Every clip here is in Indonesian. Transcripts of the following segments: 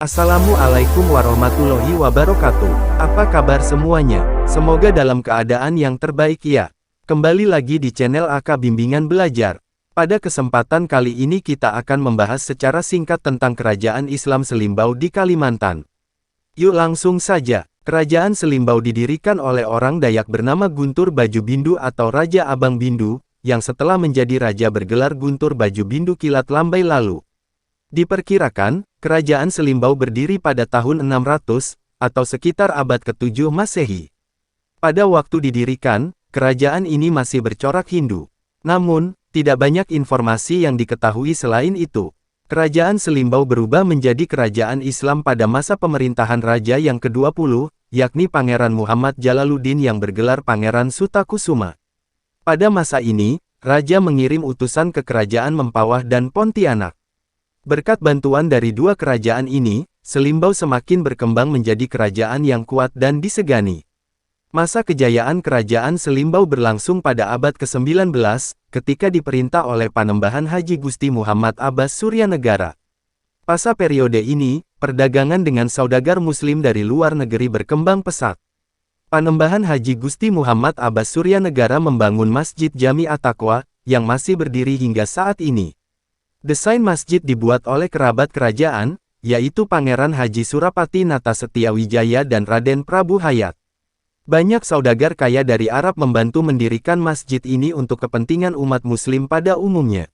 Assalamualaikum warahmatullahi wabarakatuh. Apa kabar semuanya? Semoga dalam keadaan yang terbaik ya. Kembali lagi di channel AK Bimbingan Belajar. Pada kesempatan kali ini kita akan membahas secara singkat tentang Kerajaan Islam Selimbau di Kalimantan. Yuk langsung saja. Kerajaan Selimbau didirikan oleh orang Dayak bernama Guntur Baju Bindu atau Raja Abang Bindu, yang setelah menjadi raja bergelar Guntur Baju Bindu Kilat Lambai lalu. Diperkirakan, Kerajaan Selimbau berdiri pada tahun 600, atau sekitar abad ke-7 Masehi. Pada waktu didirikan, kerajaan ini masih bercorak Hindu. Namun, tidak banyak informasi yang diketahui selain itu. Kerajaan Selimbau berubah menjadi kerajaan Islam pada masa pemerintahan Raja yang ke-20, yakni Pangeran Muhammad Jalaluddin yang bergelar Pangeran Sutakusuma. Pada masa ini, Raja mengirim utusan ke kerajaan Mempawah dan Pontianak. Berkat bantuan dari dua kerajaan ini, Selimbau semakin berkembang menjadi kerajaan yang kuat dan disegani. Masa kejayaan kerajaan Selimbau berlangsung pada abad ke-19, ketika diperintah oleh Panembahan Haji Gusti Muhammad Abbas Suryanegara. Pada periode ini, perdagangan dengan saudagar Muslim dari luar negeri berkembang pesat. Panembahan Haji Gusti Muhammad Abbas Suryanegara membangun Masjid Jami At-Taqwa, yang masih berdiri hingga saat ini. Desain masjid dibuat oleh kerabat kerajaan, yaitu Pangeran Haji Surapati Nata Setiawijaya dan Raden Prabu Hayat. Banyak saudagar kaya dari Arab membantu mendirikan masjid ini untuk kepentingan umat Muslim pada umumnya.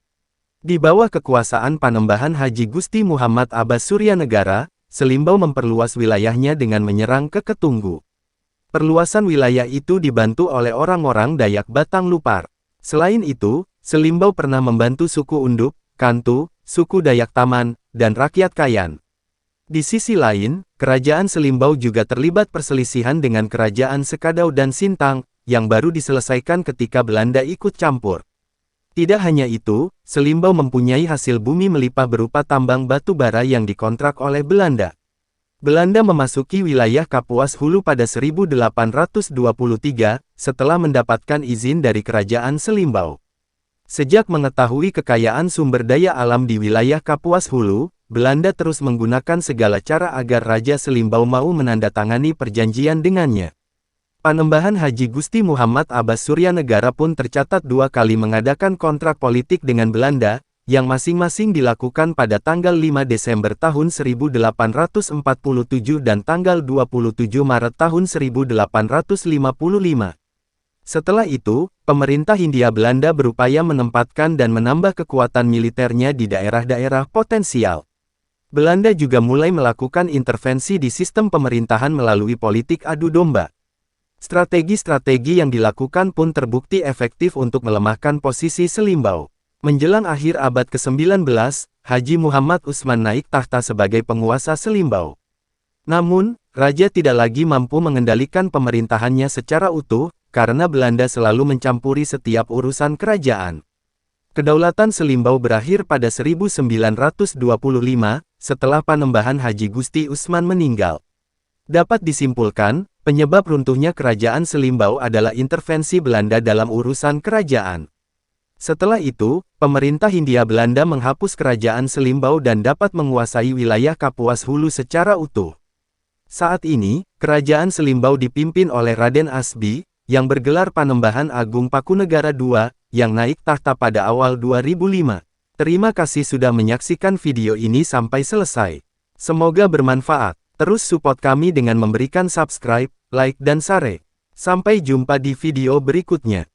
Di bawah kekuasaan Panembahan Haji Gusti Muhammad Abbas Suryanegara, Selimbau memperluas wilayahnya dengan menyerang ke Ketunggu. Perluasan wilayah itu dibantu oleh orang-orang Dayak Batang Lupar. Selain itu, Selimbau pernah membantu suku Unduk, Kantu, suku Dayak Taman, dan rakyat Kayan. Di sisi lain, kerajaan Selimbau juga terlibat perselisihan dengan kerajaan Sekadau dan Sintang, yang baru diselesaikan ketika Belanda ikut campur. Tidak hanya itu, Selimbau mempunyai hasil bumi melimpah berupa tambang batu bara yang dikontrak oleh Belanda. Belanda memasuki wilayah Kapuas Hulu pada 1823, setelah mendapatkan izin dari kerajaan Selimbau. Sejak mengetahui kekayaan sumber daya alam di wilayah Kapuas Hulu, Belanda terus menggunakan segala cara agar Raja Selimbau mau menandatangani perjanjian dengannya. Panembahan Haji Gusti Muhammad Abbas Suryanegara pun tercatat dua kali mengadakan kontrak politik dengan Belanda, yang masing-masing dilakukan pada tanggal 5 Desember tahun 1847 dan tanggal 27 Maret tahun 1855. Setelah itu, pemerintah Hindia Belanda berupaya menempatkan dan menambah kekuatan militernya di daerah-daerah potensial. Belanda juga mulai melakukan intervensi di sistem pemerintahan melalui politik adu domba. Strategi-strategi yang dilakukan pun terbukti efektif untuk melemahkan posisi Selimbau. Menjelang akhir abad ke-19, Haji Muhammad Utsman naik tahta sebagai penguasa Selimbau. Namun, Raja tidak lagi mampu mengendalikan pemerintahannya secara utuh, karena Belanda selalu mencampuri setiap urusan kerajaan. Kedaulatan Selimbau berakhir pada 1925, setelah Panembahan Haji Gusti Utsman meninggal. Dapat disimpulkan, penyebab runtuhnya kerajaan Selimbau adalah intervensi Belanda dalam urusan kerajaan. Setelah itu, pemerintah Hindia Belanda menghapus kerajaan Selimbau dan dapat menguasai wilayah Kapuas Hulu secara utuh. Saat ini, kerajaan Selimbau dipimpin oleh Raden Asbi, yang bergelar Panembahan Agung Pakunegara II, yang naik tahta pada awal 2005. Terima kasih sudah menyaksikan video ini sampai selesai. Semoga bermanfaat. Terus support kami dengan memberikan subscribe, like dan share. Sampai jumpa di video berikutnya.